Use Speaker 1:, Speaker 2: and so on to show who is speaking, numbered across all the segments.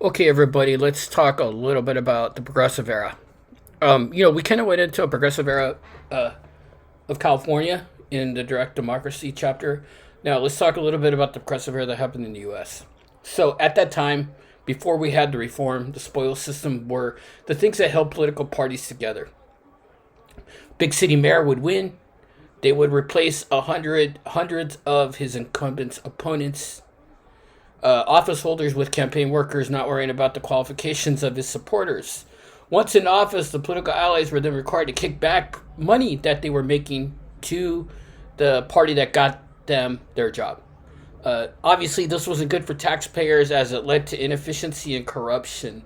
Speaker 1: Okay, everybody, let's talk a little bit about the progressive era. We kind of went into a progressive era of California in the direct democracy chapter. Now, let's talk a little bit about the progressive era that happened in the U.S. So, at that time, before we had the reform, the spoils system were the things that held political parties together. Big city mayor would win. They would replace hundreds of his incumbents' opponents, office holders with campaign workers not worrying about the qualifications of his supporters. Once in office, the political allies were then required to kick back money that they were making to the party that got them their job. Obviously, this wasn't good for taxpayers as it led to inefficiency and corruption.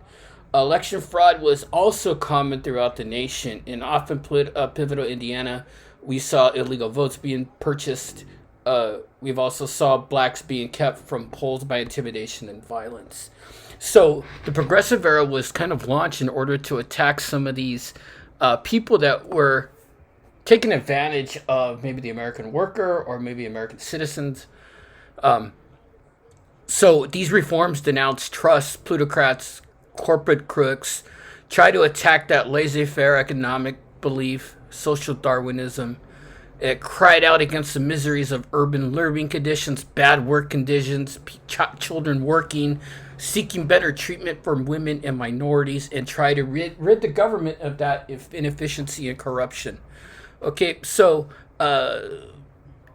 Speaker 1: Election fraud was also common throughout the nation. In often pivotal Indiana, we saw illegal votes being purchased. We've also saw blacks being kept from polls by intimidation and violence. So the progressive era was kind of launched in order to attack some of these people that were taking advantage of maybe the American worker or maybe American citizens. So these reforms denounced trusts, plutocrats, corporate crooks, try to attack that laissez-faire economic belief, social Darwinism. It cried out against the miseries of urban living conditions, bad work conditions, children working, seeking better treatment for women and minorities, and try to rid the government of that inefficiency and corruption. Okay, so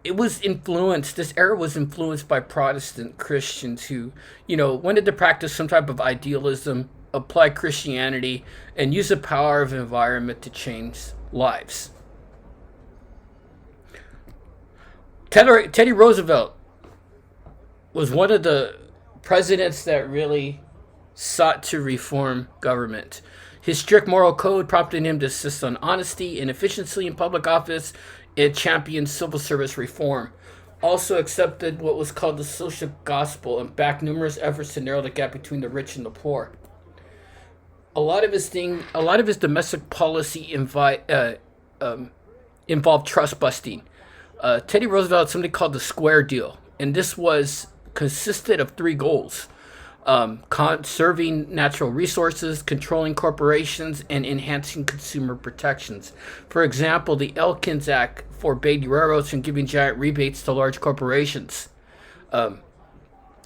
Speaker 1: it was influenced, this era was influenced by Protestant Christians who, wanted to practice some type of idealism, apply Christianity, and use the power of environment to change lives. Teddy Roosevelt was one of the presidents that really sought to reform government. His strict moral code prompted him to insist on honesty and efficiency in public office and champion civil service reform. Also accepted what was called the social gospel and backed numerous efforts to narrow the gap between the rich and the poor. A lot of his domestic policy involved trust busting. Teddy Roosevelt had something called the Square Deal, and this consisted of three goals: conserving natural resources, controlling corporations, and enhancing consumer protections. For example, the Elkins Act forbade railroads from giving giant rebates to large corporations.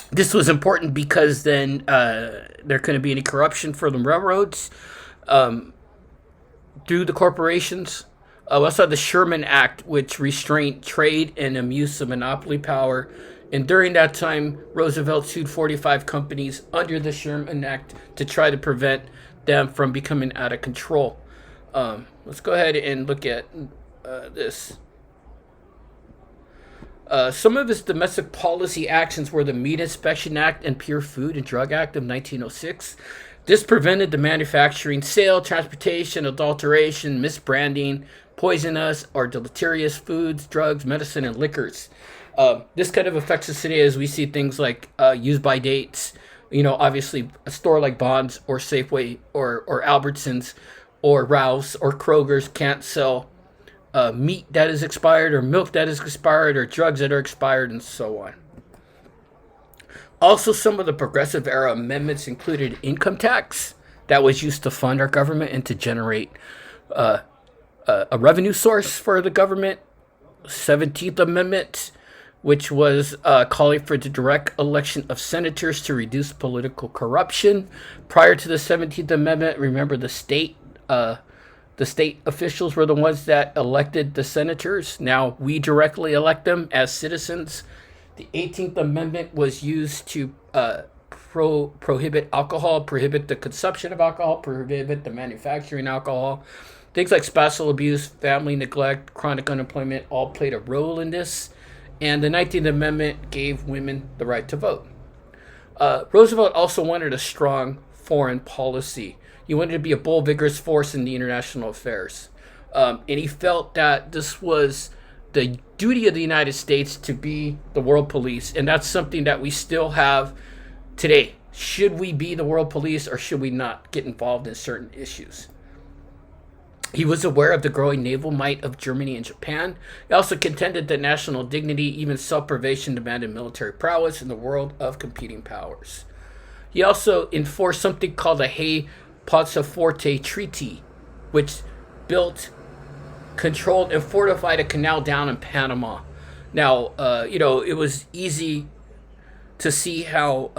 Speaker 1: This was important because then there couldn't be any corruption for the railroads through the corporations. We also had the Sherman Act, which restrained trade and abuse of monopoly power. And during that time, Roosevelt sued 45 companies under the Sherman Act to try to prevent them from becoming out of control. Let's go ahead and look at this. Some of his domestic policy actions were the Meat Inspection Act and Pure Food and Drug Act of 1906. This prevented the manufacturing, sale, transportation, adulteration, misbranding, poisonous or deleterious foods, drugs, medicine, and liquors. This kind of affects us today as we see things like use by dates. Obviously a store like Bond's or Safeway or Albertsons or Ralph's or Kroger's can't sell meat that is expired or milk that is expired or drugs that are expired and so on. Also, some of the progressive era amendments included income tax that was used to fund our government and to generate a revenue source for the government. 17th Amendment, which was calling for the direct election of senators to reduce political corruption. Prior to the 17th Amendment, remember the state officials were the ones that elected the senators. Now we directly elect them as citizens. The 18th Amendment was used to prohibit alcohol, prohibit the consumption of alcohol, prohibit the manufacturing alcohol. Things like spousal abuse, family neglect, chronic unemployment all played a role in this. And the 19th Amendment gave women the right to vote. Roosevelt also wanted a strong foreign policy. He wanted to be a bold, vigorous force in the international affairs. And he felt that this was the duty of the United States to be the world police. And that's something that we still have today. Should we be the world police or should we not get involved in certain issues? He was aware of the growing naval might of Germany and Japan. He also contended that national dignity, even self-preservation, demanded military prowess in the world of competing powers. He also enforced something called the Hay Pasaforte Treaty, which built, controlled, and fortified a canal down in Panama. Now, it was easy to see how,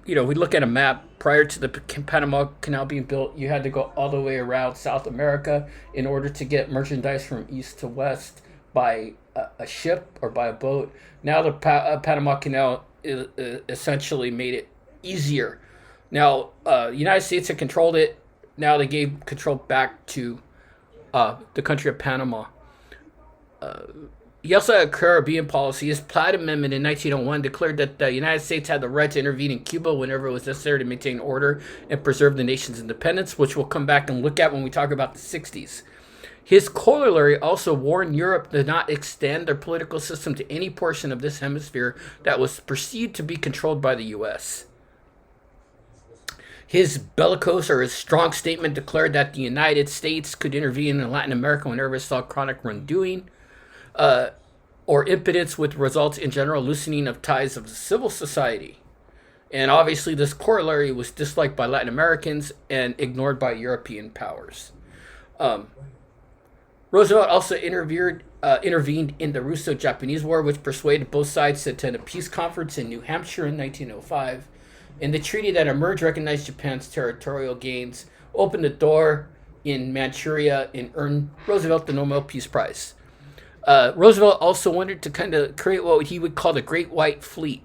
Speaker 1: we look at a map prior to the Panama Canal being built, you had to go all the way around South America in order to get merchandise from east to west by a ship or by a boat. Now the Panama Canal essentially made it easier. Now, the United States had controlled it. Now they gave control back to the country of Panama. He also had a Caribbean policy. His Platt Amendment in 1901 declared that the United States had the right to intervene in Cuba whenever it was necessary to maintain order and preserve the nation's independence, which we'll come back and look at when we talk about the 60s. His corollary also warned Europe to not extend their political system to any portion of this hemisphere that was perceived to be controlled by the U.S. His bellicose, or his strong statement, declared that the United States could intervene in Latin America whenever it saw chronic wrongdoing or impotence, with results in general loosening of ties of civil society. And obviously this corollary was disliked by Latin Americans and ignored by European powers. Roosevelt also intervened in the Russo-Japanese War, which persuaded both sides to attend a peace conference in New Hampshire in 1905. And the treaty that emerged recognized Japan's territorial gains, opened the door in Manchuria, and earned Roosevelt the Nobel Peace Prize. Roosevelt also wanted to kind of create what he would call the Great White Fleet,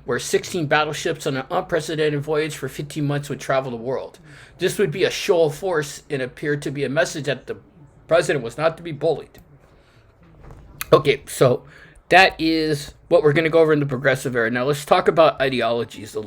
Speaker 1: where 16 battleships on an unprecedented voyage for 15 months would travel the world. This would be a show of force and appeared to be a message that the president was not to be bullied. Okay, so that is what we're going to go over in the progressive era. Now let's talk about ideologies a